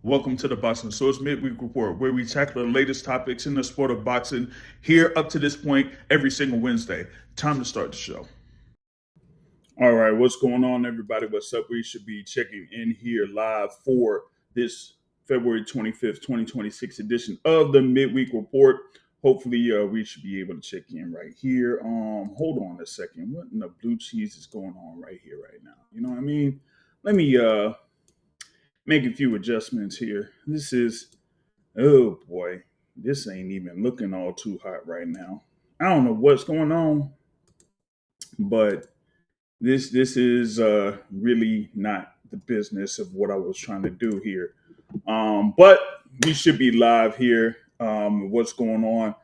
Welcome to the Boxing Source Midweek Report, where we tackle the latest topics in the sport of boxing here up to this point every single Wednesday. Time to start the show. All right, what's going on, everybody? What's up? We should be checking in here live for this February 25th, 2026 edition of the Midweek Report. Hopefully, we should be able to check in right here. Hold on a second. What in the blue cheese is going on right here, right now? You know what I mean? Let me make a few adjustments here. Oh boy, this ain't even looking all too hot right now. I don't know what's going on, but this is really not the business of what I was trying to do here. But we should be live here. What's going on?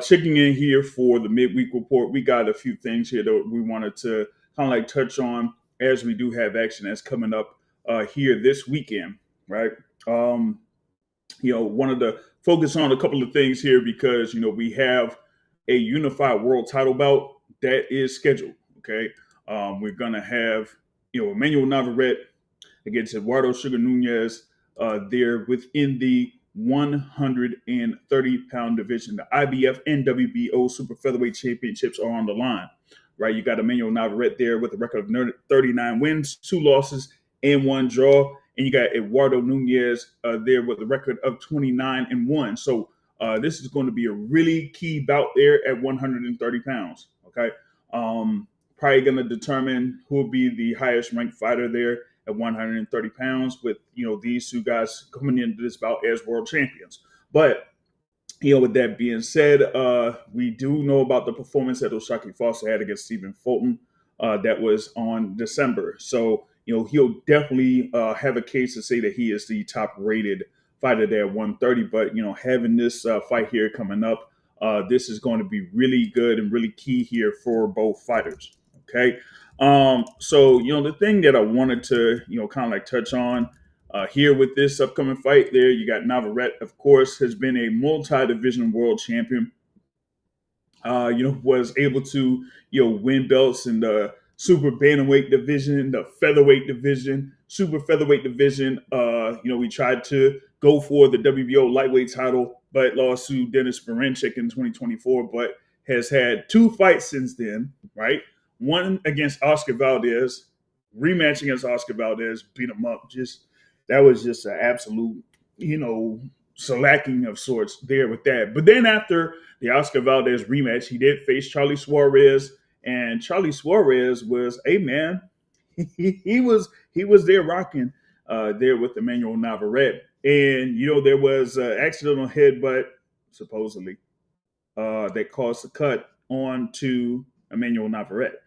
Checking in here for the midweek report. We got a few things here that we wanted to kind of like touch on as we do have action that's coming up here this weekend, right? Wanted to focus on a couple of things here because we have a unified world title bout that is scheduled. Okay, we're gonna have Emanuel Navarrete against Eduardo Sugar Nunez there within the 130-pound division. The IBF and WBO Super Featherweight Championships are on the line, right? You got Emanuel Navarrete there with a record of 39 wins, 2 losses, and 1 draw. And you got Eduardo Nunez there with a record of 29-1. So this is going to be a really key bout there at 130 pounds. Okay, probably going to determine who will be the highest ranked fighter there at 130 pounds. With these two guys coming into this bout as world champions. But with that being said, we do know about the performance that O'Shaquie Foster had against Stephen Fulton that was on December. So he'll definitely have a case to say that he is the top-rated fighter there at 130. But, having this fight here coming up, this is going to be really good and really key here for both fighters, okay? So the thing that I wanted to, kind of like touch on here with this upcoming fight there, you got Navarrete, of course, has been a multi-division world champion. Was able to, win belts in the super bantamweight division, the featherweight division, super featherweight division. We tried to go for the WBO lightweight title, but lost to Dennis Berinchyk in 2024, but has had 2 fights since then, right? One against Oscar Valdez, rematch against Oscar Valdez, beat him up. That was just an absolute, slacking of sorts there with that. But then after the Oscar Valdez rematch, he did face Charlie Suarez. And Charlie Suarez was a man. He was there rocking there with Emanuel Navarrete. And, there was an accidental headbutt, supposedly, that caused the cut on to Emanuel Navarrete.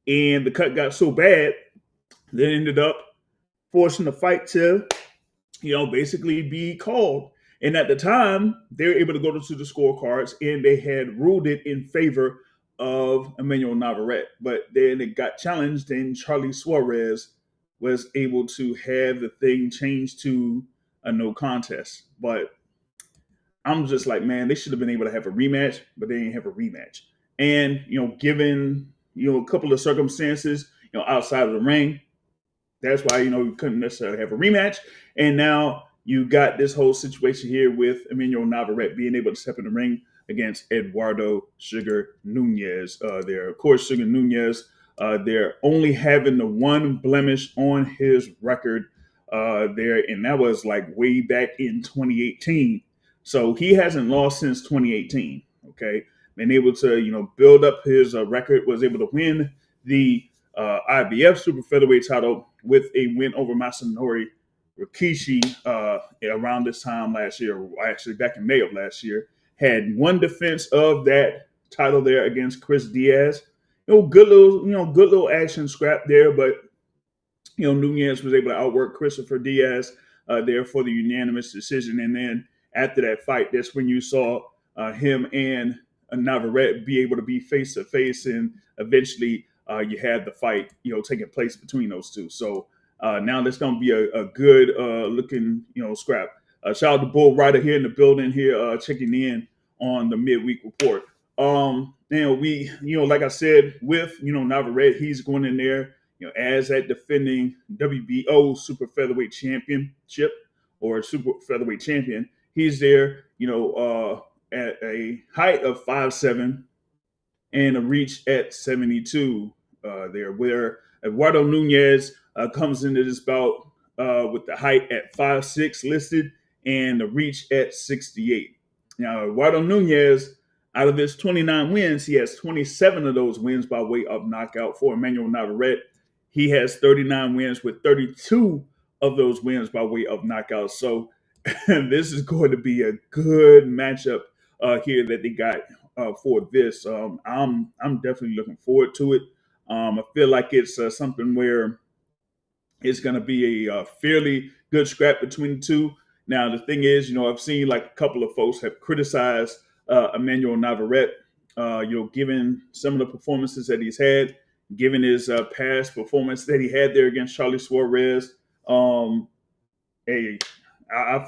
And the cut got so bad that ended up forcing the fight to, basically be called. And at the time, they were able to go to the scorecards, and they had ruled it in favor of Emanuel Navarrete. But then it got challenged, and Charlie Suarez was able to have the thing changed to a no contest. But I'm just like, man, they should have been able to have a rematch, but they didn't have a rematch. And, given, a couple of circumstances, outside of the ring, that's why, you couldn't necessarily have a rematch. And now you got this whole situation here with Emanuel Navarrete being able to step in the ring against Eduardo Sugar Nunez there. Of course, Sugar Nunez, they're only having the 1 blemish on his record there, and that was like way back in 2018. So he hasn't lost since 2018, okay? Been able to, build up his record, was able to win the IBF Super Featherweight title with a win over Masanori Rikishi around this time last year, or actually back in May of last year. Had 1 defense of that title there against Chris Diaz. Good little action scrap there, but Nunez was able to outwork Christopher Diaz there for the unanimous decision. And then after that fight, that's when you saw him and Navarrete be able to be face to face, and eventually you had the fight, taking place between those two. So now there's going to be a good looking, scrap. Shout out to Bull Rider here in the building here, checking in on the midweek report. We, like I said, with, Navarrete, he's going in there, as that defending WBO Super Featherweight Championship. or super featherweight champion. He's there, at a height of 5'7" and a reach at 72 there, where Eduardo Nunez comes into this bout with the height at 5'6" listed and the reach at 68. Now, Eduardo Nunez, out of his 29 wins, he has 27 of those wins by way of knockout. For Emanuel Navarrete, he has 39 wins with 32 of those wins by way of knockout. So this is going to be a good matchup here that they got for this. I'm definitely looking forward to it. I feel like it's something where it's going to be a fairly good scrap between the two. Now, the thing is, I've seen like a couple of folks have criticized Emanuel Navarrete, given some of the performances that he's had, given his past performance that he had there against Charlie Suarez. I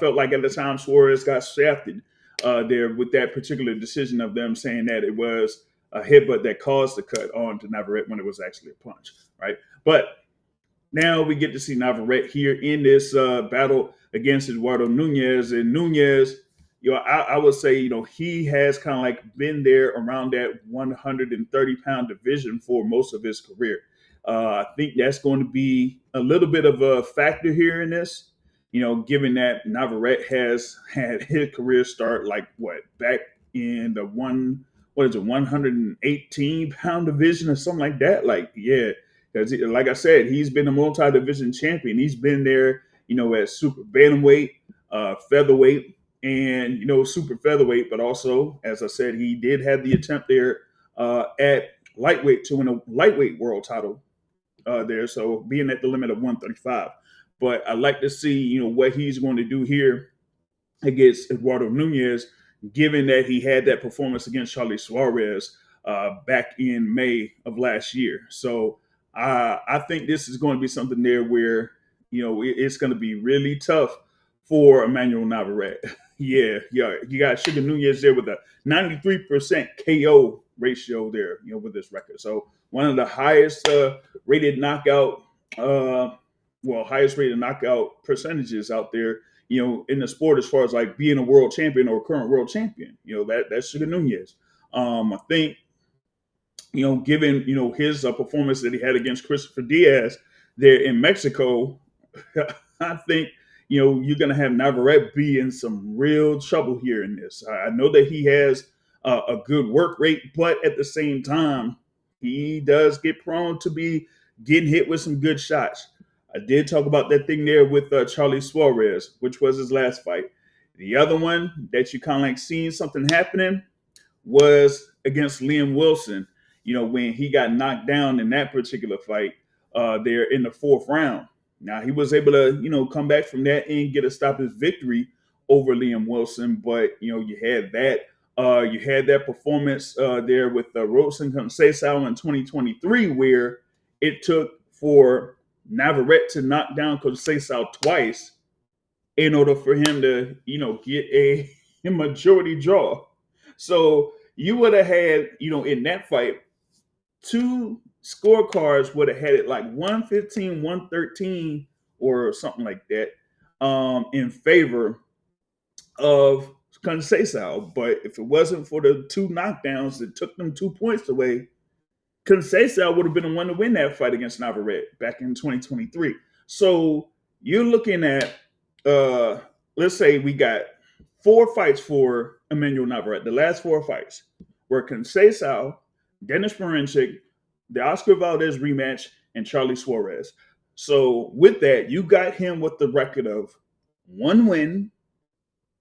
felt like at the time Suarez got shafted there with that particular decision of them saying that it was a headbutt that caused the cut on to Navarrete when it was actually a punch, right? But now we get to see Navarrete here in this battle against Eduardo Nunez. And Nunez, I would say, he has kind of like been there around that 130-pound division for most of his career. I think that's going to be a little bit of a factor here in this, given that Navarrete has had his career start back in the 118-pound division or something like that. Because like I said, he's been a multi-division champion. He's been there, at super bantamweight, featherweight, and, super featherweight. But also, as I said, he did have the attempt there at lightweight to win a lightweight world title there. So being at the limit of 135. But I'd like to see, what he's going to do here against Eduardo Nunez, given that he had that performance against Charlie Suarez back in May of last year. So I think this is going to be something there where, it's going to be really tough for Emanuel Navarrete. You got Sugar Nunez there with a 93% KO ratio there, with this record. So one of the highest rated knockout percentages out there, in the sport as far as like being a world champion or a current world champion. That's Sugar Nunez. I think, given, his performance that he had against Christopher Diaz there in Mexico, I think, you're going to have Navarrete be in some real trouble here in this. I know that he has a good work rate, but at the same time, he does get prone to be getting hit with some good shots. I did talk about that thing there with Charlie Suarez, which was his last fight. The other one that you kind of like seeing something happening was against Liam Wilson, when he got knocked down in that particular fight there in the fourth round. Now, he was able to, come back from that and get a stoppage victory over Liam Wilson. But, you had that performance there with Robertson Conceição in 2023, where it took for Navarrete to knock down Conceição twice in order for him to, get a majority draw. So you would have had, in that fight, two scorecards would have had it like 115, 113 or something like that in favor of Conceição. But if it wasn't for the two knockdowns that took them 2 points away, Conceição would have been the one to win that fight against Navarrete back in 2023. So you're looking at, let's say we got 4 fights for Emanuel Navarrete. The last 4 fights were Conceição, Dennis Marincek, the Oscar Valdez rematch, and Charlie Suarez. So with that, you got him with the record of 1 win,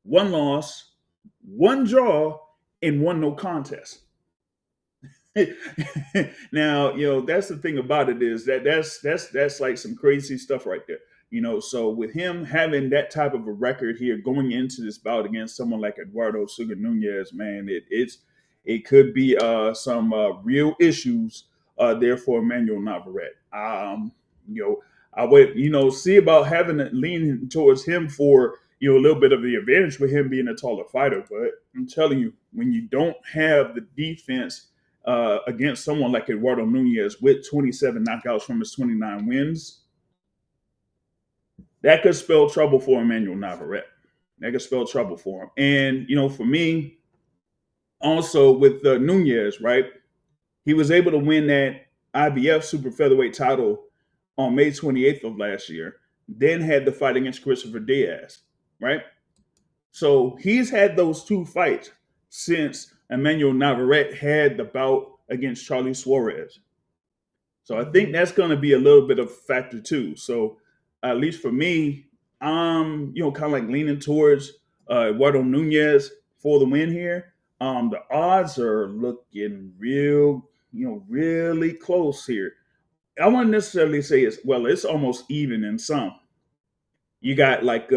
1 loss, 1 draw, and 1 no contest. Now, that's the thing about it is that's like some crazy stuff right there. So with him having that type of a record here going into this bout against someone like Eduardo Sugar Nunez, man, it could be some real issues there for Emanuel Navarrete. I would, see about having it leaning towards him for, a little bit of the advantage with him being a taller fighter. But I'm telling you, when you don't have the defense against someone like Eduardo Nunez with 27 knockouts from his 29 wins, that could spell trouble for Emanuel Navarrete. That could spell trouble for him. And for me, also with Nunez, right? He was able to win that IBF super featherweight title on May 28th of last year. Then had the fight against Christopher Diaz, right? So he's had those two fights since Emanuel Navarrete had the bout against Charlie Suarez. So I think that's going to be a little bit of a factor too. So at least for me, I'm kind of like leaning towards Eduardo Nunez for the win here. The odds are looking really close here. I wouldn't necessarily say it's almost even in some. You got like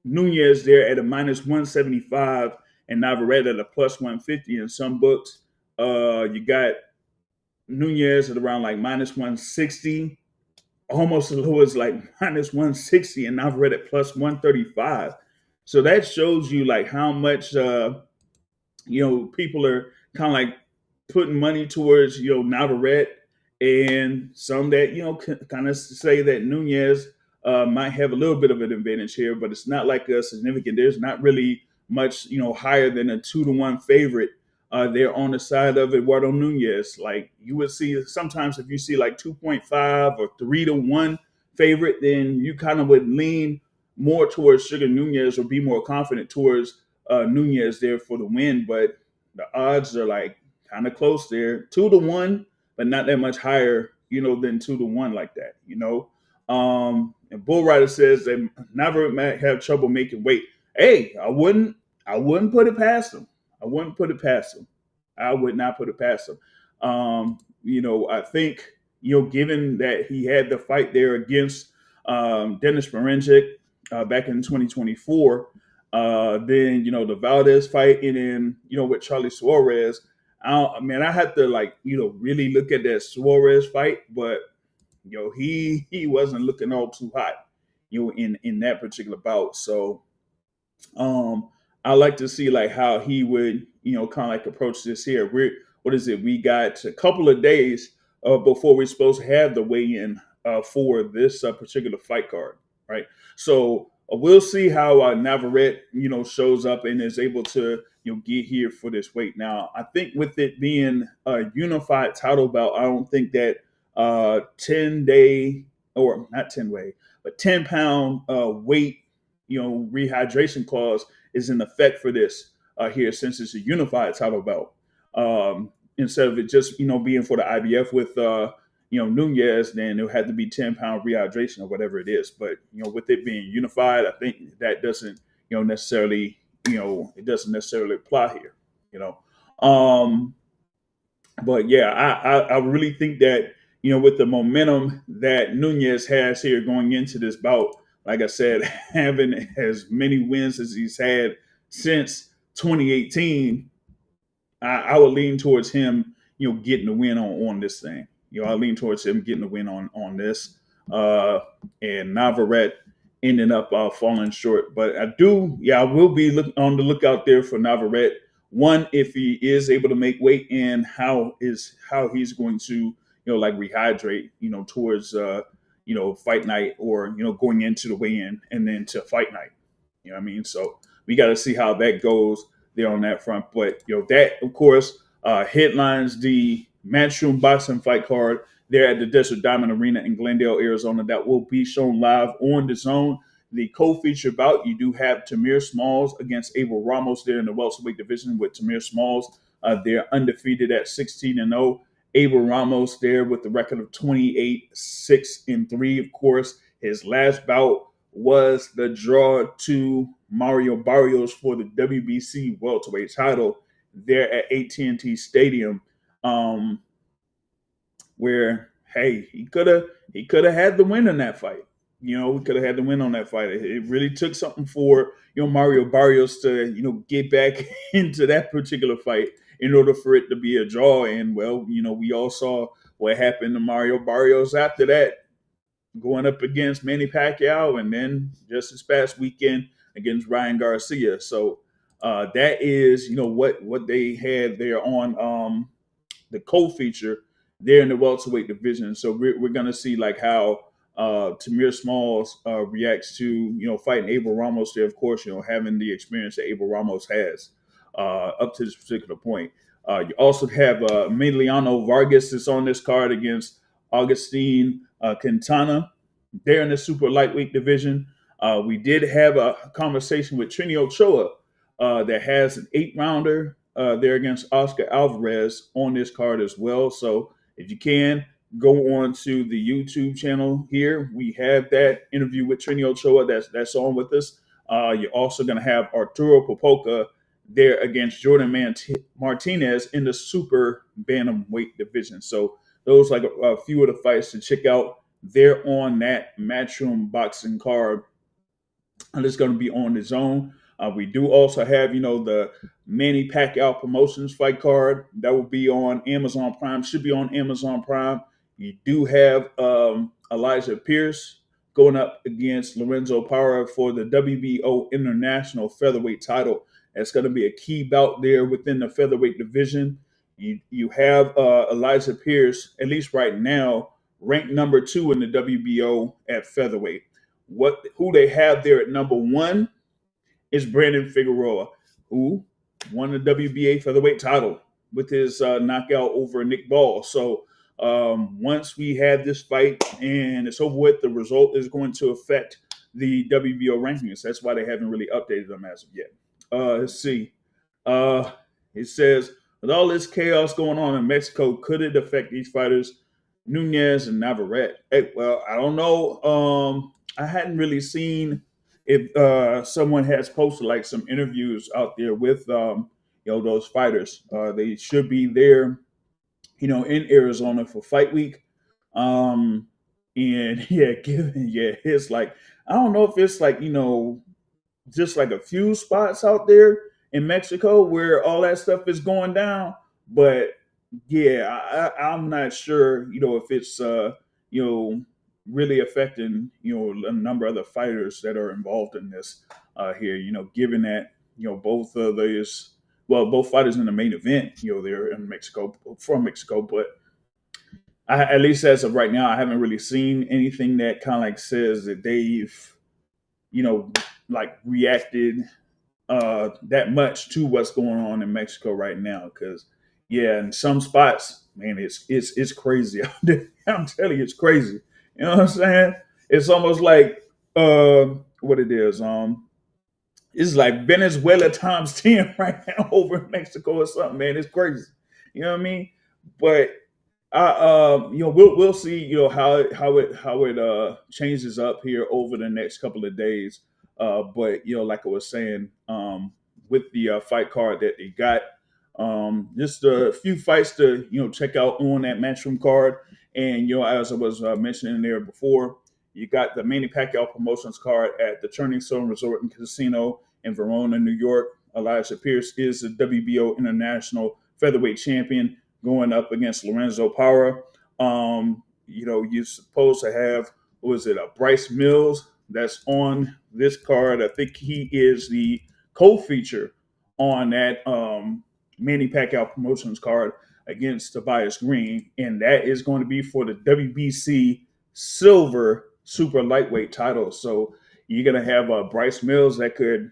Nunez there at a minus 175 and Navarrete at a plus 150 in some books. You got Nunez at around like minus 160, almost as low as like minus 160, and Navarrete at plus 135. So that shows you like how much people are kind of like putting money towards Navarrete, and some that kind of say that Nunez might have a little bit of an advantage here, but it's not like a significant. There's not really much higher than a 2-1 favorite there on the side of Eduardo Nunez. Like you would see sometimes if you see like 2.5 or 3-1 favorite, then you kind of would lean more towards Sugar Nunez or be more confident towards Nunez there for the win. But the odds are like kind of close there, 2-1, but not that much higher, than 2-1 like that, And Bull Rider says that Navarrete might have trouble making weight. Hey, I wouldn't put it past him. I wouldn't put it past him. I would not put it past him. I think, given that he had the fight there against Dennis Marincic back in 2024, then, the Valdez fight, and then, with Charlie Suarez, I had to really look at that Suarez fight, but he wasn't looking all too hot, in that particular bout. So, I like to see like how he would, kind of like approach this here. We got a couple of days before we're supposed to have the weigh-in for this particular fight card, right? So we'll see how Navarrete, shows up and is able to, get here for this weight. Now, I think with it being a unified title bout, I don't think that 10-day or not 10-way, but 10-pound weight, rehydration clause is in effect for this here, since it's a unified title bout. Instead of it just, being for the IBF with, Nunez, then it'll have to be 10-pound rehydration or whatever it is. But, with it being unified, I think that doesn't, necessarily, it doesn't necessarily apply here, But yeah, I really think that, with the momentum that Nunez has here going into this bout, like I said, having as many wins as he's had since 2018, I would lean towards him, getting the win on this thing. I lean towards him getting the win on this. And Navarrete ended up falling short. But I will be on the lookout there for Navarrete. One, if he is able to make weight, and how he's going to, rehydrate, towards fight night, or going into the weigh-in and then to fight night. You know what I mean? So we got to see how that goes there on that front. But that of course headlines the Matchroom Boxing fight card there at the Desert Diamond Arena in Glendale, Arizona. That will be shown live on the Zone. The co-feature bout, you do have Tamir Smalls against Abel Ramos there in the welterweight division, with Tamir Smalls they're undefeated at 16-0. Abel Ramos there with the record of 28-6-3. Of course, his last bout was the draw to Mario Barrios for the WBC welterweight title there at AT&T Stadium, where he could have had the win in that fight. We could have had the win on that fight. It really took something for Mario Barrios to get back into that particular fight in order for it to be a draw. And we all saw what happened to Mario Barrios after that, going up against Manny Pacquiao, and then just this past weekend against Ryan Garcia. So that is what they had there on the co-feature there in the welterweight division. So we're going to see like how Tamir Smalls reacts to, fighting Abel Ramos there, of course, having the experience that Abel Ramos has up to this particular point. You also have Emiliano Vargas that's on this card against Augustine Quintana. They're in the super lightweight division. We did have a conversation with Trini Ochoa that has an 8-rounder there against Oscar Alvarez on this card as well. So if you can, go on to the YouTube channel here. We have that interview with Trini Ochoa that's on with us. You're also going to have Arturo Popoca there against Jordan Martinez in the super bantamweight division. So those like a few of the fights to check out. They're on that Matchroom boxing card, and it's going to be on the zone. We do also have, the Manny Pacquiao Promotions fight card that will be on Amazon Prime. Should be on Amazon Prime. You do have Elijah Pierce going up against Lorenzo Parra for the WBO International Featherweight title. That's going to be a key bout there within the featherweight division. You have Elijah Pierce, at least right now, ranked number 2 in the WBO at featherweight. Who they have there at number 1 is Brandon Figueroa, who won the WBA featherweight title with his knockout over Nick Ball. So once we have this fight and it's over with, the result is going to affect the WBO rankings. That's why they haven't really updated them as of yet. Let's see. It says, with all this chaos going on in Mexico, could it affect these fighters, Nunez and Navarrete? Hey, well, I don't know. I hadn't really seen if someone has posted like some interviews out there with those fighters. They should be there, in Arizona for fight week. And it's like, I don't know if it's like, just like a few spots out there in Mexico where all that stuff is going down. But yeah, I'm not sure, if it's really affecting, a number of the fighters that are involved in this here, given that, both of those, both fighters in the main event, they're in Mexico, from Mexico. But at least as of right now, I haven't really seen anything that kind of like says that they've, like reacted that much to what's going on in Mexico right now. Because in some spots, man, it's crazy out there. I'm telling you, it's crazy. You know what I'm saying? It's almost like what it is. It's like Venezuela times 10 right now over in Mexico or something, man. It's crazy. You know what I mean? But we'll see, how it changes up here over the next couple of days. But like I was saying, with the fight card that they got, just a few fights to check out on that Matchroom card. And as I was mentioning there before, you got the Manny Pacquiao Promotions card at the Turning Stone Resort and Casino in Verona, New York. Elijah Pierce is the WBO International Featherweight Champion going up against Lorenzo Parra. You're supposed to have, Bryce Mills that's on this card. I think he is the co-feature on that Manny Pacquiao Promotions card against Tobias Green, and that is going to be for the WBC Silver Super Lightweight title. So you're going to have Bryce Mills that could,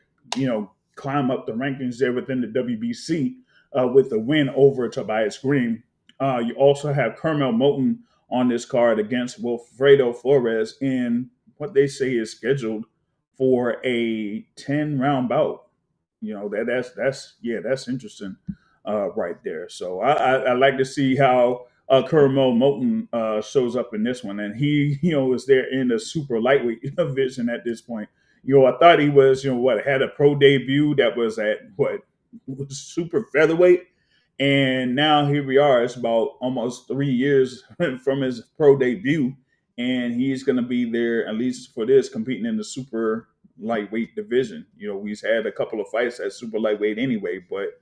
climb up the rankings there within the WBC with a win over Tobias Green. You also have Kermel Moton on this card against Wilfredo Flores in what they say is scheduled for a 10-round bout. That's interesting right there. So I like to see how Kermel Moton shows up in this one, and he is there in the super lightweight division at this point. I thought he was had a pro debut that was at super featherweight, and now here we are. It's about almost 3 years from his pro debut, and he's going to be there at least for this, competing in the super lightweight division. He's had a couple of fights at super lightweight anyway, but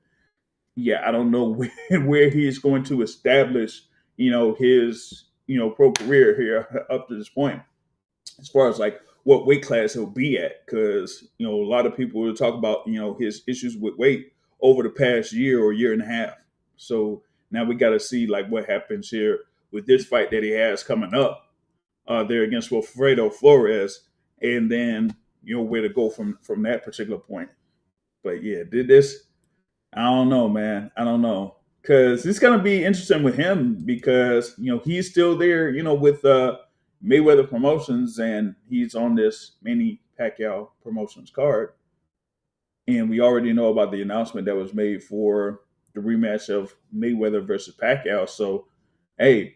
I don't know where he's going to establish, his, pro career here up to this point, as far as like what weight class he'll be at. Because, a lot of people will talk about, his issues with weight over the past year or year and a half. So now we got to see like what happens here with this fight that he has coming up there against Wilfredo Flores, and then where to go from that particular point. But yeah, did this? I don't know, man. I don't know because it's gonna be interesting with him because he's still there, with Mayweather Promotions, and he's on this Manny Pacquiao Promotions card, and we already know about the announcement that was made for the rematch of Mayweather versus Pacquiao. So, hey,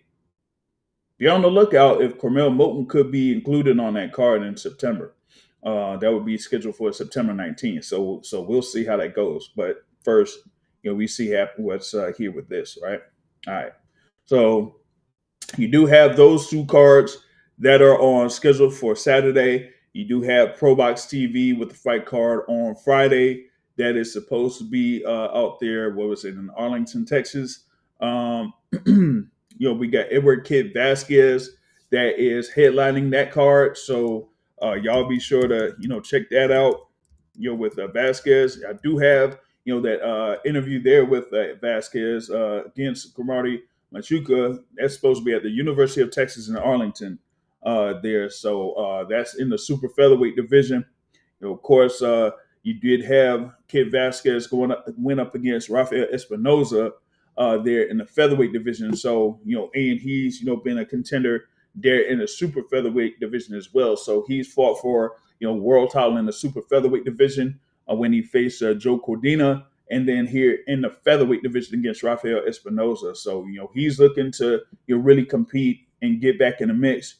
be on the lookout if Cormel Moulton could be included on that card in September. That would be scheduled for September 19th. So we'll see how that goes. But first, we see what's here with this, right? All right. So you do have those two cards that are on schedule for Saturday. You do have ProBox TV with the fight card on Friday that is supposed to be out there. What was it, in Arlington, Texas? We got Edward Kid Vasquez that is headlining that card. So y'all be sure to check that out. With Vasquez, I do have that interview there with Vasquez against Grimardi Machuca. That's supposed to be at the University of Texas in Arlington there. So that's in the super featherweight division. Of course, you did have Kid Vasquez went up against Rafael Espinoza there in the featherweight division. So, and he's, been a contender there in the super featherweight division as well. So he's fought for, world title in the super featherweight division when he faced Joe Cordina, and then here in the featherweight division against Rafael Espinoza. So, he's looking to really compete and get back in the mix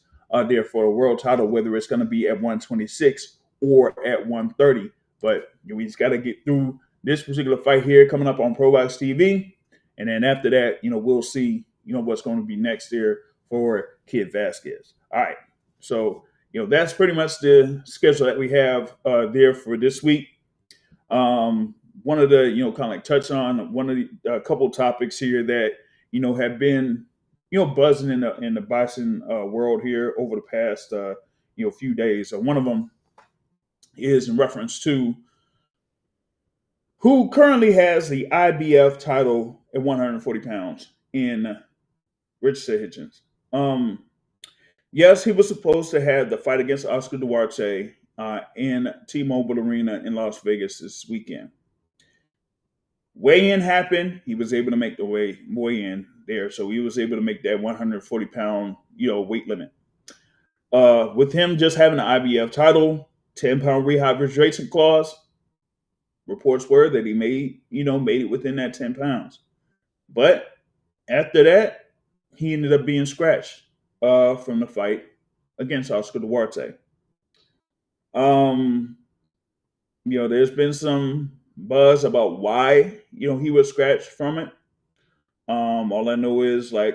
there for a world title, whether it's going to be at 126 or at 130. But we just got to get through this particular fight here coming up on ProBox TV. And then after that, we'll see, what's going to be next there for Kid Vasquez. All right. So, that's pretty much the schedule that we have there for this week. One of the, kind of like touch on one of the couple topics here that, have been, buzzing in the boxing world here over the past, few days. So one of them is in reference to who currently has the IBF title at 140 pounds in Richardson Hitchins. Yes, he was supposed to have the fight against Oscar Duarte in T-Mobile Arena in Las Vegas this weekend. Weigh-in happened. He was able to make the weigh-in there, so he was able to make that 140-pound weight limit. With him just having an IBF title, 10-pound rehydration clause, reports were that he made it within that 10 pounds. But after that, he ended up being scratched from the fight against Oscar Duarte. There's been some buzz about why, he was scratched from it. All I know is, I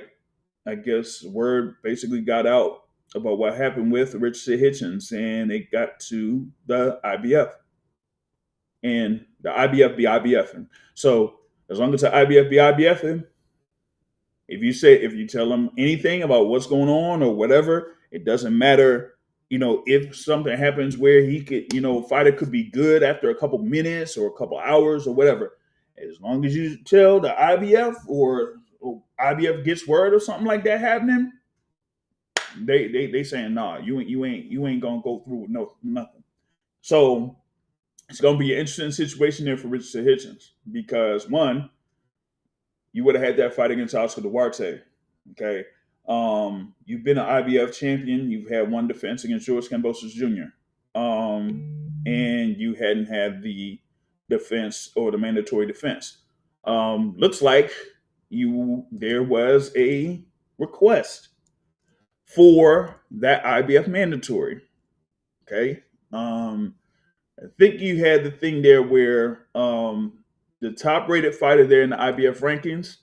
guess word basically got out about what happened with Richardson Hitchins, and it got to the IBF. And the IBF be IBFing. So as long as the IBF be IBFing, if you tell them anything about what's going on or whatever, it doesn't matter. If something happens where he could, fighter could be good after a couple minutes or a couple hours or whatever. As long as you tell the IBF or IBF gets word or something like that happening, they saying nah, you ain't gonna go through with nothing. So it's going to be an interesting situation there for Richardson Hitchins because, one, you would have had that fight against Oscar Duarte. Okay. You've been an IBF champion. You've had one defense against George Kambosos Jr. And you hadn't had the defense or the mandatory defense. Looks like there was a request for that IBF mandatory. Okay. I think you had the thing there where the top-rated fighter there in the IBF rankings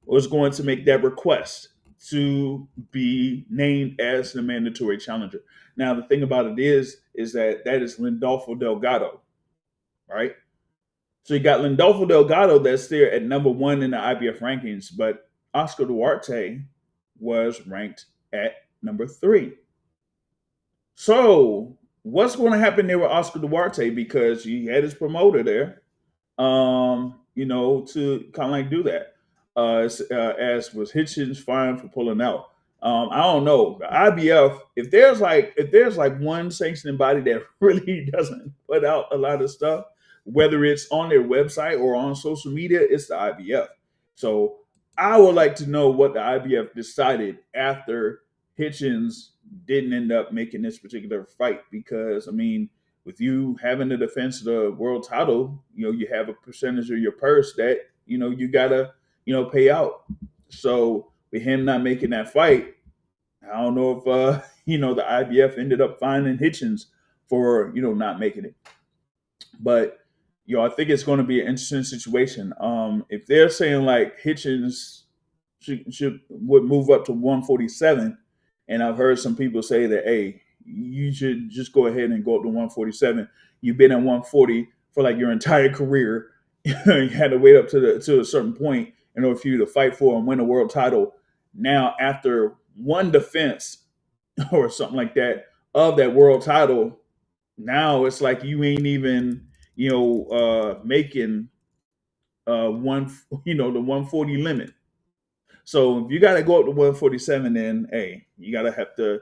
was going to make that request to be named as the mandatory challenger. Now, the thing about it is that is Lindolfo Delgado, right? So you got Lindolfo Delgado that's there at number 1 in the IBF rankings, but Oscar Duarte was ranked at number 3. So what's going to happen there with Oscar Duarte? Because he had his promoter there, to kind of like do that. As was Hitchins fined for pulling out. I don't know. The IBF, if there's like one sanctioning body that really doesn't put out a lot of stuff, whether it's on their website or on social media, it's the IBF. So I would like to know what the IBF decided after Hitchins didn't end up making this particular fight, because I mean, with you having the defense of the world title, you have a percentage of your purse that you gotta pay out. So with him not making that fight, I don't know if the IBF ended up finding Hitchins for not making it. But I think it's going to be an interesting situation. If they're saying like Hitchins would move up to 147, and I've heard some people say that, hey, you should just go ahead and go up to 147. You've been at 140 for like your entire career. You had to wait up to a certain point in order for you to fight for and win a world title. Now, after one defense or something like that of that world title, now it's like you ain't even making one the 140 limit. So if you got to go up to 147, then hey, you got to have to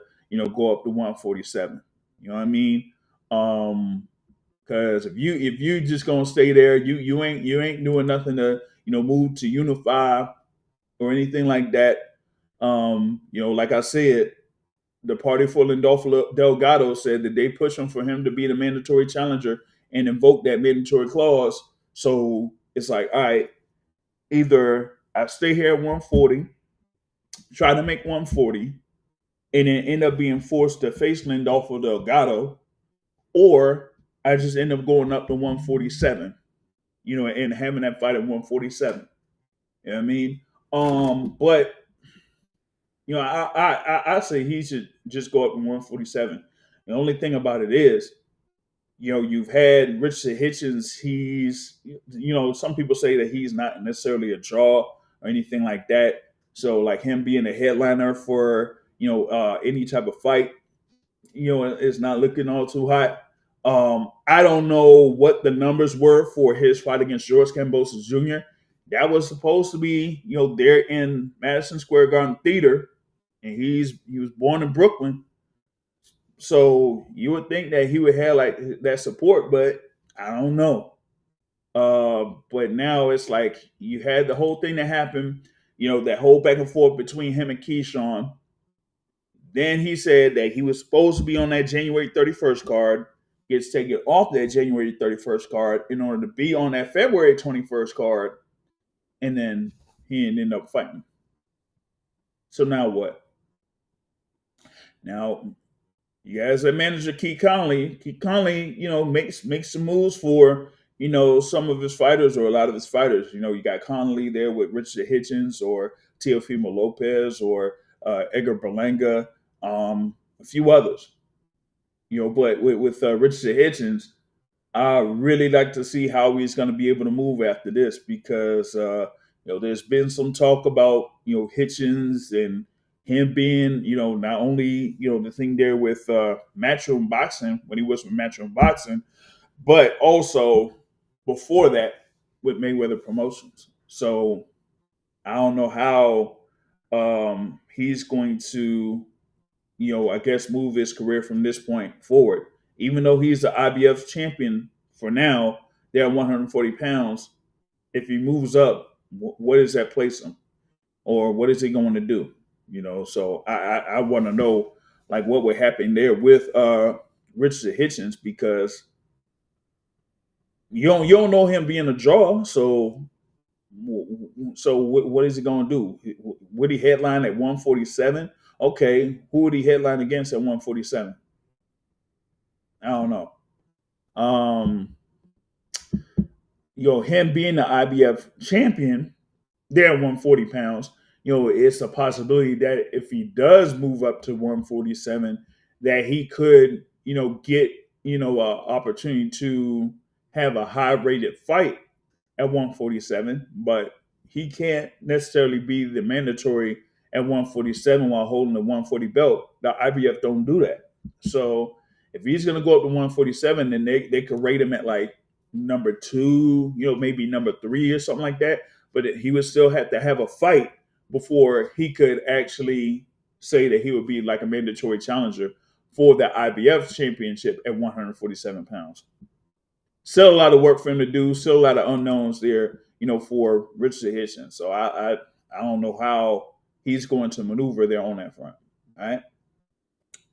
go up to 147. You know what I mean? Because if you just gonna stay there, you ain't doing nothing to move to unify or anything like that. Like I said, the party for Lindolfo Delgado said that they push for him to be the mandatory challenger and invoke that mandatory clause. So it's like, all right, either I stay here at 140, try to make 140, and then end up being forced to face Lindolfo Delgado, or I just end up going up to 147, and having that fight at 147. You know what I mean? But I say he should just go up to 147. The only thing about it is, you've had Richardson Hitchins. He's, some people say that he's not necessarily a draw or anything like that. So like him being a headliner for any type of fight, is not looking all too hot. I don't know what the numbers were for his fight against George Kambosos Jr. That was supposed to be, there in Madison Square Garden Theater, and he was born in Brooklyn. So you would think that he would have like that support, but I don't know. But now it's like you had the whole thing that happened, that whole back and forth between him and Keyshawn. Then he said that he was supposed to be on that January 31st card, gets taken off that January 31st card in order to be on that February 21st card, and then he ended up fighting. So now what? Now you guys, a manager Keith Conley, makes some moves for some of his fighters or a lot of his fighters. You got Conley there with Richard Hitchins or Teofimo Lopez or Edgar Berlanga, a few others. But with Richard Hitchins, I really like to see how he's going to be able to move after this, because there's been some talk about Hitchins and him being not only the thing there with Matchroom Boxing when he was with Matchroom Boxing, but also before that with Mayweather Promotions. So I don't know how he's going to I guess move his career from this point forward. Even though he's the IBF champion for now, they're at 140 pounds. If he moves up, what does that place him? Or what is he going to do? So I want to know like what would happen there with Richard Hitchins, because you don't know him being a draw. So what is he going to do? Would he headline at 147? Okay, who would he headline against at 147? I don't know. Him being the IBF champion, they're at 140 pounds. It's a possibility that if he does move up to 147, that he could, get, an opportunity to have a high rated fight at 147, but he can't necessarily be the mandatory at 147 while holding the 140 belt. The IBF don't do that. So if he's going to go up to 147, then they could rate him at like number 2, maybe number 3 or something like that. But he would still have to have a fight before he could actually, say that he would be like a mandatory challenger for the IBF championship at 147 pounds. Still a lot of work for him to do. Still a lot of unknowns there, for Richardson Hitchins. So I don't know how he's going to maneuver there on that front. All right.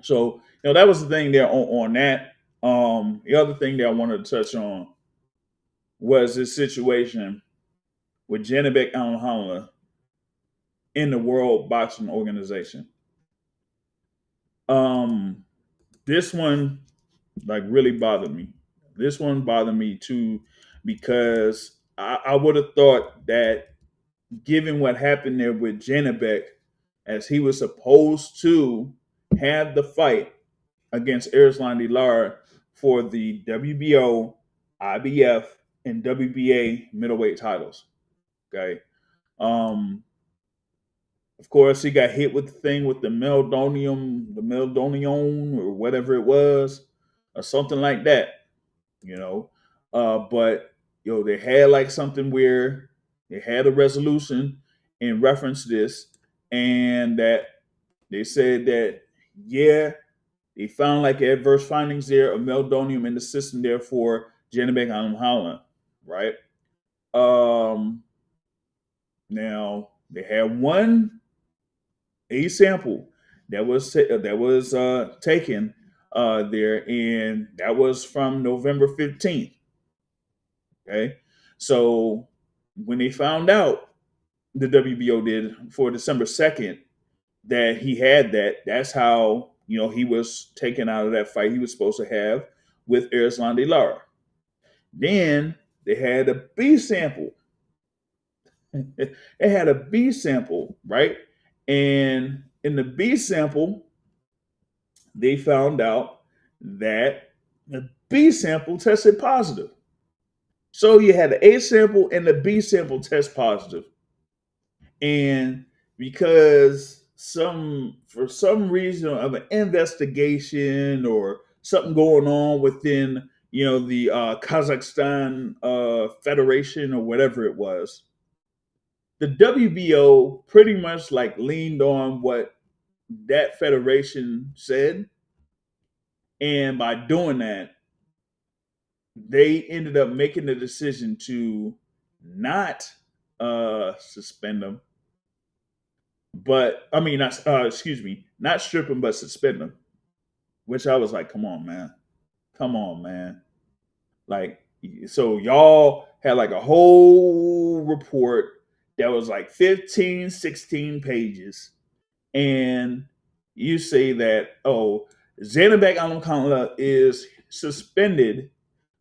So that was the thing there on that. The other thing that I wanted to touch on was this situation with Janibek Alimkhanuly in the World Boxing Organization. This one really bothered me. This one bothered me too, because I would have thought that given what happened there with Janibek, as he was supposed to have the fight against Erislandy Lara for the WBO, IBF, and WBA middleweight titles. Okay. Of course, he got hit with the thing with the meldonium, or whatever it was, or something like that. But they had like something where they had a resolution in reference to this, and that they said that they found like adverse findings there of meldonium in the system there for Janibek Alimkhanuly, right? Now they had a sample that was taken there, and that was from November 15th. Okay, so when they found out, the WBO did, for December 2nd, that he had that's how he was taken out of that fight he was supposed to have with Erislandy Lara. Then they had a B sample. It had a B sample, right? And in the B sample, they found out that the B sample tested positive. So you had the A sample and the B sample test positive. And because for some reason of an investigation or something going on within the Kazakhstan Federation or whatever it was, the WBO pretty much leaned on what that federation said, and by doing that, they ended up making the decision to not suspend them, but not strip them, but suspend them. Which I was like, come on, man. So y'all had a whole report that was 15, 16 pages. And you say that, Janibek Alimkhanuly is suspended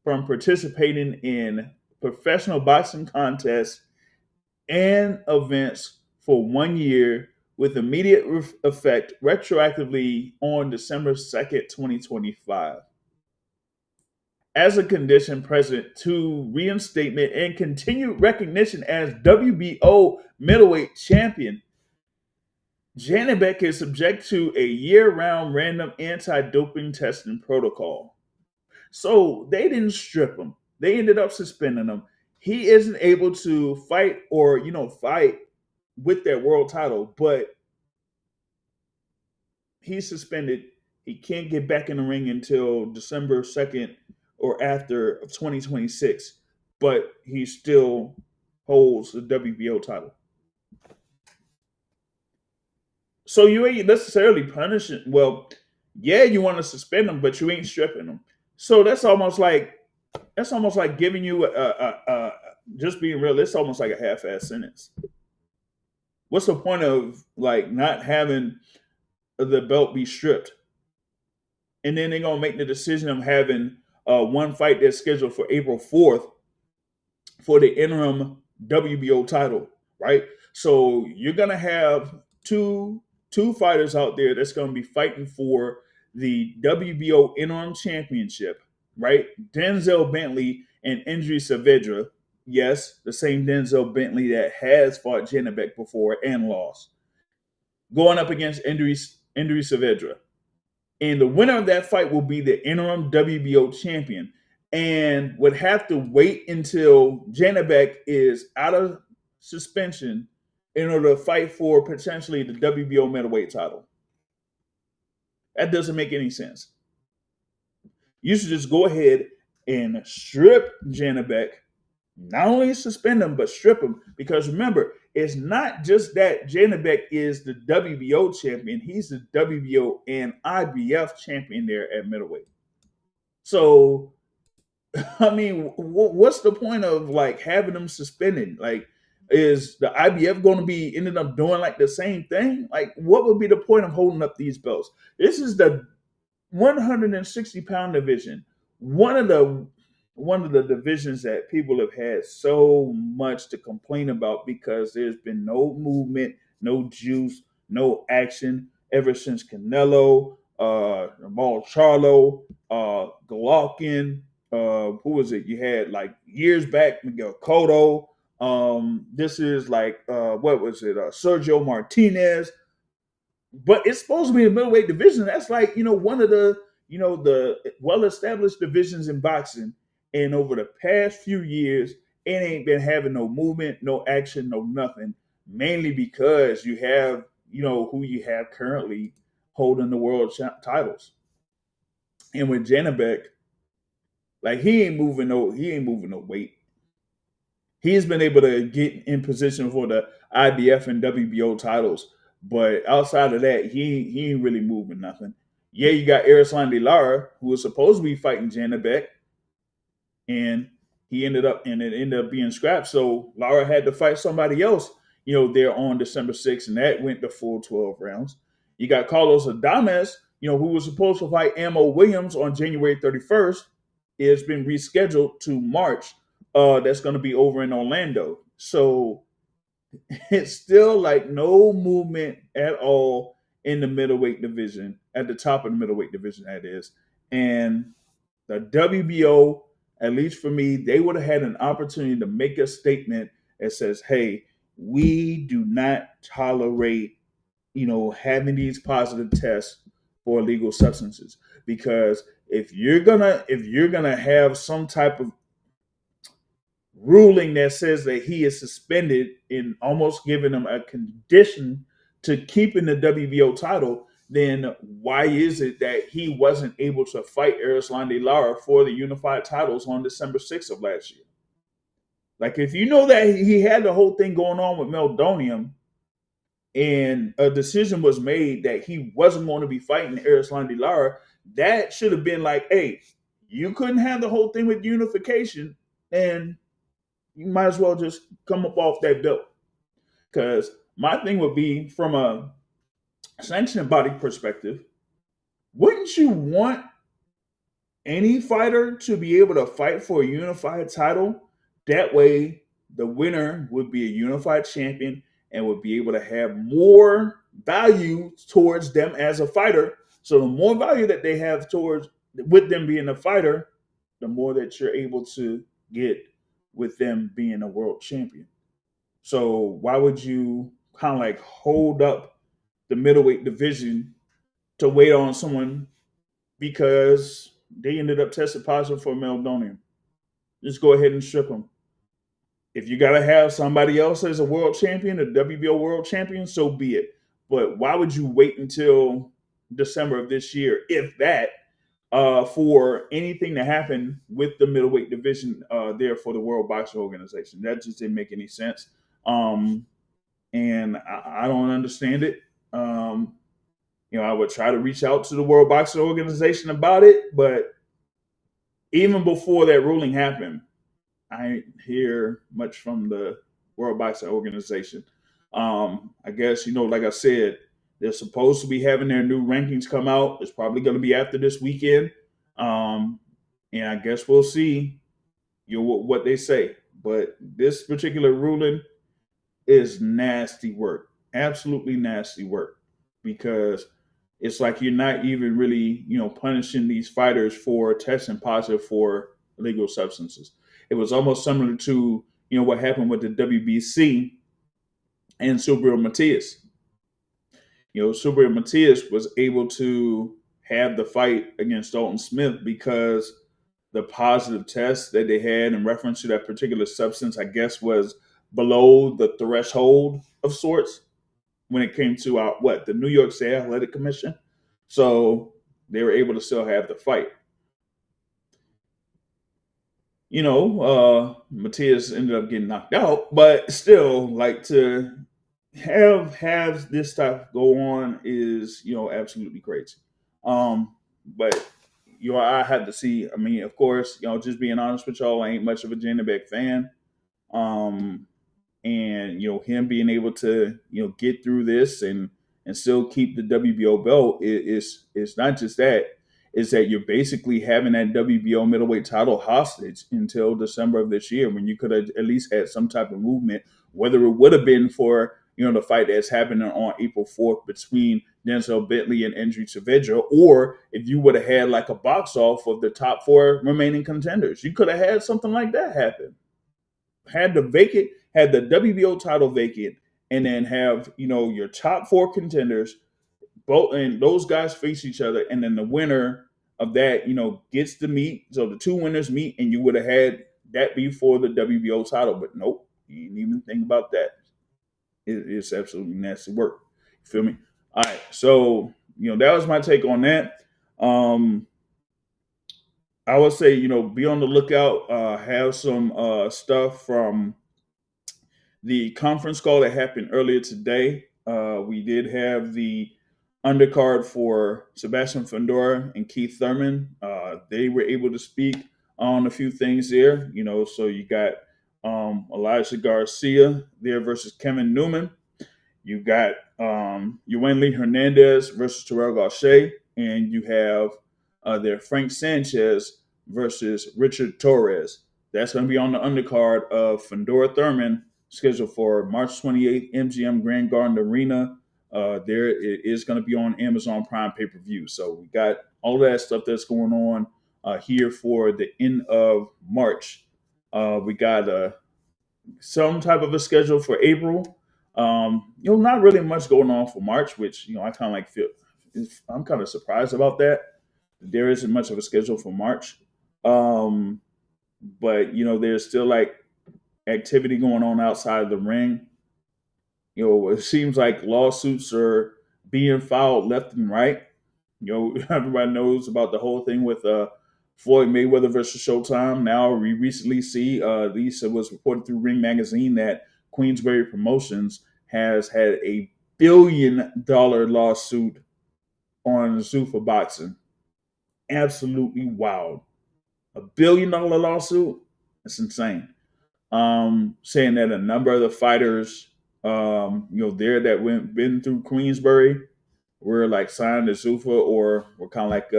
from participating in professional boxing contests and events for 1 year with immediate effect retroactively on December 2nd, 2025. As a condition precedent to reinstatement and continued recognition as WBO middleweight champion, Janibek is subject to a year-round random anti-doping testing protocol. So they didn't strip him. They ended up suspending him. He isn't able to fight or, fight with that world title, but he's suspended. He can't get back in the ring until December 2nd or after of 2026, but he still holds the WBO title. So you ain't necessarily punishing. Well, yeah, you want to suspend him, but you ain't stripping him. So that's almost like giving you just being real. It's almost like a half-ass sentence. What's the point of not having the belt be stripped, and then they're gonna make the decision of having one fight that's scheduled for April 4th for the interim WBO title, right? So you're gonna have two fighters out there that's gonna be fighting for the WBO interim championship, right? Denzel Bentley and Indri Saavedra. Yes, the same Denzel Bentley that has fought Janibek before and lost, going up against Indri Saavedra. And the winner of that fight will be the interim WBO champion and would have to wait until Janibek is out of suspension in order to fight for potentially the WBO middleweight title. That doesn't make any sense. You should just go ahead and strip Janibek, not only suspend him, but strip him. Because remember, it's not just that Janibek is the WBO champion, he's the WBO and IBF champion there at middleweight. So, I mean, what's the point of like having them suspended? Like, is the IBF going to be ended up doing like the same thing? Like, what would be the point of holding up these belts? This is the 160-pound division, one of the divisions that people have had so much to complain about because there's been no movement, no juice, no action ever since Canelo, Jamal Charlo, Golovkin. Who was it? You had like years back, Miguel Cotto. This is like what was it? Sergio Martinez. But it's supposed to be a middleweight division. That's like, one of the, the well-established divisions in boxing. And over the past few years, it ain't been having no movement, no action, no nothing. Mainly because you have, who you have currently holding the world titles. And with Janibek, like he ain't moving no weight. He's been able to get in position for the IBF and WBO titles. But outside of that, he ain't really moving nothing. Yeah, you got Erislandy Lara, who was supposed to be fighting Janibek, and it ended up being scrapped. So Lara had to fight somebody else, there on December 6th, and that went the full 12 rounds. You got Carlos Adames, who was supposed to fight Amo Williams on January 31st. It's been rescheduled to March. That's going to be over in Orlando. So it's still like no movement at all in the middleweight division, at the top of the middleweight division, that is. And the WBO, at least for me, they would have had an opportunity to make a statement that says, hey, we do not tolerate, having these positive tests for illegal substances. Because if you're gonna have some type of ruling that says that he is suspended and almost giving him a condition to keeping the WBO title, then why is it that he wasn't able to fight Erislandy Lara for the unified titles on December 6th of last year? Like, if you know that he had the whole thing going on with meldonium and a decision was made that he wasn't going to be fighting Erislandy Lara, that should have been like, hey, you couldn't have the whole thing with unification, and you might as well just come up off that belt. Because my thing would be, from a sanctioning body perspective, wouldn't you want any fighter to be able to fight for a unified title? That way, the winner would be a unified champion and would be able to have more value towards them as a fighter. So the more value that they have towards with them being a fighter, the more that you're able to get with them being a world champion. So why would you kind of like hold up the middleweight division to wait on someone because they ended up tested positive for meldonium? Just go ahead and strip them. If you got to have somebody else as a world champion, a WBO world champion, so be it. But why would you wait until December of this year, if that, for anything to happen with the middleweight division there for the World Boxing Organization? That just didn't make any sense. And I don't understand it. I would try to reach out to the World Boxing Organization about it, but even before that ruling happened, I didn't hear much from the World Boxing Organization. I guess, like I said, they're supposed to be having their new rankings come out. It's probably going to be after this weekend. And I guess we'll see what they say. But this particular ruling is nasty work. Absolutely nasty work. Because it's like you're not even really, punishing these fighters for testing positive for illegal substances. It was almost similar to, what happened with the WBC and Subriel Matias. Subriel Matias was able to have the fight against Dalton Smith because the positive test that they had in reference to that particular substance, I guess, was below the threshold of sorts when it came to the New York State Athletic Commission. So they were able to still have the fight. Matias ended up getting knocked out, but still, like, to have this stuff go on is absolutely crazy. But I had to see. I mean, of course, just being honest with y'all, I ain't much of a Janibek fan. Um, and him being able to get through this and still keep the WBO belt is not just that. Is that you're basically having that WBO middleweight title hostage until December of this year, when you could have at least had some type of movement, whether it would have been for the fight that's happening on April 4th between Denzel Bentley and Andrew Saavedra, or if you would have had like a box off of the top four remaining contenders, you could have had something like that happen. Had the WBO title vacant, and then have your top four contenders, both, and those guys face each other, and then the winner of that gets to meet. So the two winners meet, and you would have had that be for the WBO title. But nope, you didn't even think about that. It's absolutely nasty work. You feel me? All right, so that was my take on that. I would say be on the lookout. Have some stuff from the conference call that happened earlier today. We did have the undercard for Sebastian Fundora and Keith Thurman. They were able to speak on a few things there. So you got Elijah Garcia there versus Kevin Newman. You got Yuenli Hernandez versus Terrell Gausha, and you have there Frank Sanchez versus Richard Torres. That's going to be on the undercard of Fundora Thurman, scheduled for March 28th, MGM Grand Garden Arena. There it is going to be on Amazon Prime pay-per-view. So we got all that stuff that's going on here for the end of March. We got some type of a schedule for April. Not really much going on for March, which I kind of like feel. I'm kind of surprised about that. There isn't much of a schedule for March, but there's still like activity going on outside of the ring. It seems like lawsuits are being filed left and right. Everybody knows about the whole thing with Floyd Mayweather versus Showtime. Now we recently see, Lisa was reported through Ring Magazine, that Queensberry Promotions has had a $1 billion lawsuit on Zuffa Boxing. Absolutely wild. $1 billion lawsuit? That's insane. Saying that a number of the fighters, there that been through Queensberry were like signed to Zuffa, or were kind of like,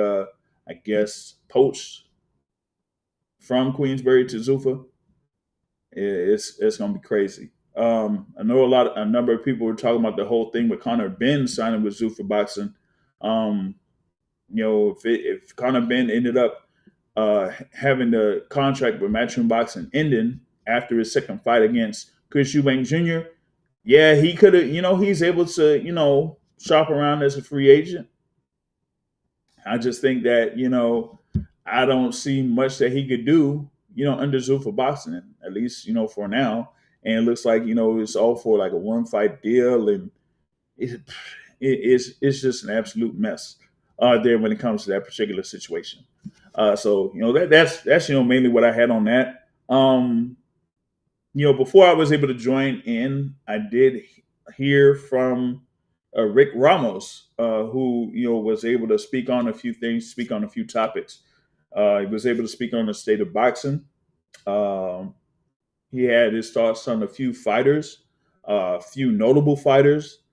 I guess, poached from Queensberry to Zuffa. It's gonna be crazy. I know a number of people were talking about the whole thing with Conor Benn signing with Zuffa Boxing. If Conor Benn ended up having the contract with Matchroom Boxing ending after his second fight against Chris Eubank Jr., yeah, he could have, he's able to, shop around as a free agent. I just think that, I don't see much that he could do, under Zuffa Boxing, at least, for now. And it looks like, it's all for like a one fight deal. And it's just an absolute mess there when it comes to that particular situation. So that's mainly what I had on that. Before I was able to join in, I did hear from Rick Ramos, who was able to speak on a few things, speak on a few topics. He was able to speak on the state of boxing. He had his thoughts on a few fighters, a few notable fighters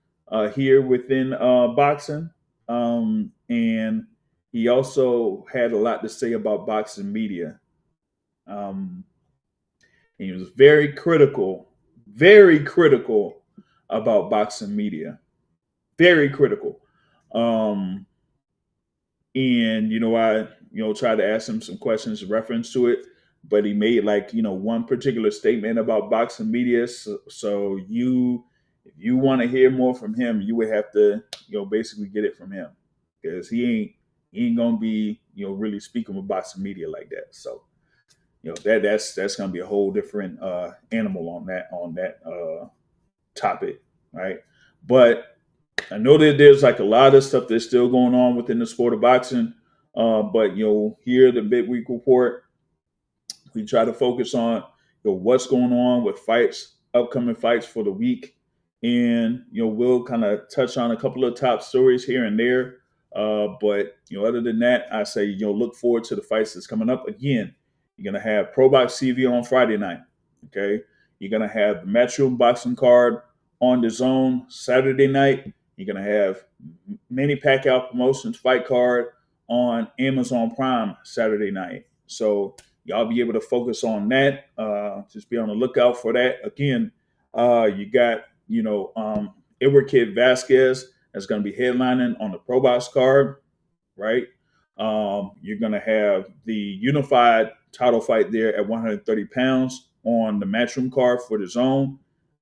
here within boxing, and he also had a lot to say about boxing media. He was very critical about boxing media, very critical. Um, and I tried to ask him some questions in reference to it, but he made like one particular statement about boxing media. So if you want to hear more from him, you would have to basically get it from him, because he ain't gonna be really speaking with boxing media like that. So that's gonna be a whole different animal on that topic, right? But I know that there's like a lot of stuff that's still going on within the sport of boxing, but here the Midweek Report, we try to focus on what's going on with fights, upcoming fights for the week, and we'll kind of touch on a couple of top stories here and there. But other than that, I say look forward to the fights that's coming up. Again, you're gonna have Pro Box TV on Friday night. Okay, you're gonna have the Matchroom Boxing card on the Zone Saturday night. You're gonna have Manny Pacquiao Promotions fight card on Amazon Prime Saturday night. So y'all be able to focus on that. Just be on the lookout for that. Again, you got Edward Kid Vasquez that's going to be headlining on the Pro Box card, right? You're going to have the unified title fight there at 130 pounds on the Matchroom card for the Zone.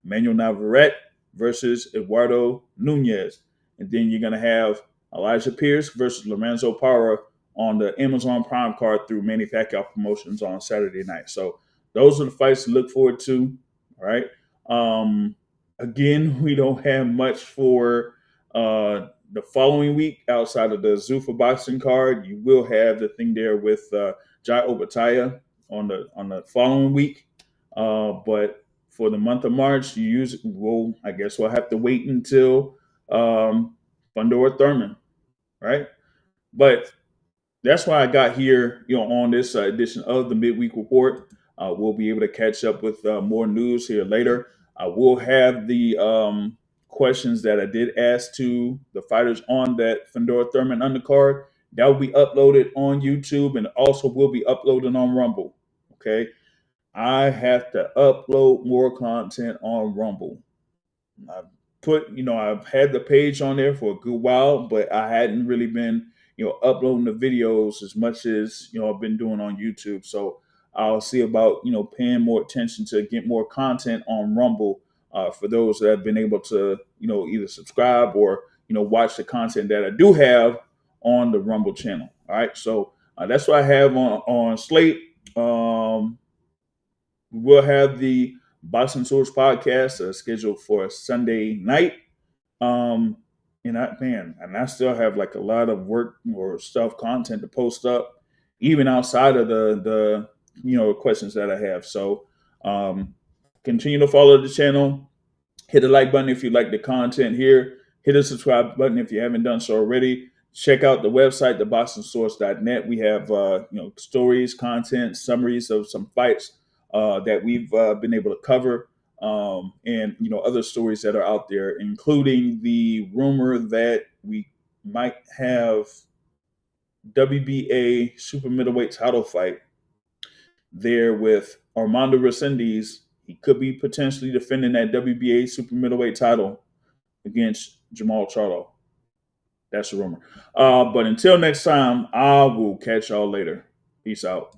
Emanuel Navarrete versus Eduardo Nunez. And then you're going to have Elijah Pierce versus Lorenzo Parra on the Amazon Prime card through Manny Pacquiao Promotions on Saturday night. So those are the fights to look forward to. All right. Again, we don't have much for the following week outside of the Zuffa boxing card. You will have the thing there with Jai Obataya on the following week. But for the month of March, we'll have to wait until Fundora Thurman, right? But that's why I got here, on this edition of the Midweek Report. We'll be able to catch up with more news here later. I will have the questions that I did ask to the fighters on that Fundora Thurman undercard. That will be uploaded on YouTube and also will be uploaded on Rumble. Okay. I have to upload more content on Rumble. I've had the page on there for a good while, but I hadn't really been uploading the videos as much as I've been doing on YouTube. So I'll see about paying more attention to get more content on Rumble for those that have been able to either subscribe or watch the content that I do have on the Rumble channel. All right, so that's what I have on slate. We'll have the Boxing Source podcast scheduled for Sunday night. And I still have like a lot of work or stuff, content to post up, even outside of the questions that I have. So continue to follow the channel. Hit the like button if you like the content here. Hit the subscribe button if you haven't done so already. Check out the website, theboxingsource.net. We have stories, content, summaries of some fights that we've been able to cover. And other stories that are out there, including the rumor that we might have WBA super middleweight title fight there with Armando Resendiz. He could be potentially defending that WBA super middleweight title against Jamal Charlo. That's a rumor. But until next time, I will catch y'all later. Peace out.